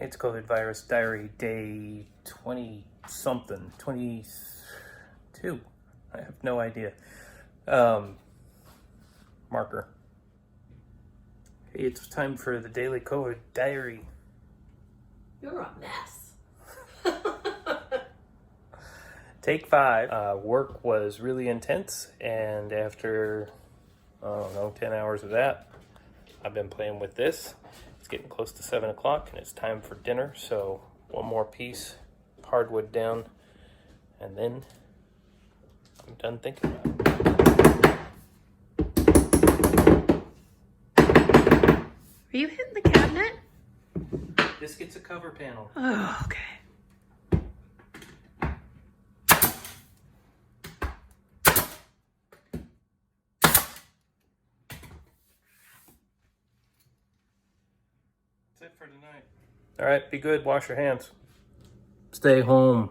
It's COVID virus diary day 20-something, 22. I have no idea. Marker. Hey, it's time for the daily COVID diary. You're a mess. Take 5. Work was really intense, and after, I don't know, 10 hours of that, I've been playing with this. It's getting close to 7 o'clock, and it's time for dinner, so one more piece, hardwood down, and then I'm done thinking about it. Are you hitting the cabinet? This gets a cover panel. Oh, okay. That's it for tonight. All right, be good. Wash your hands. Stay home.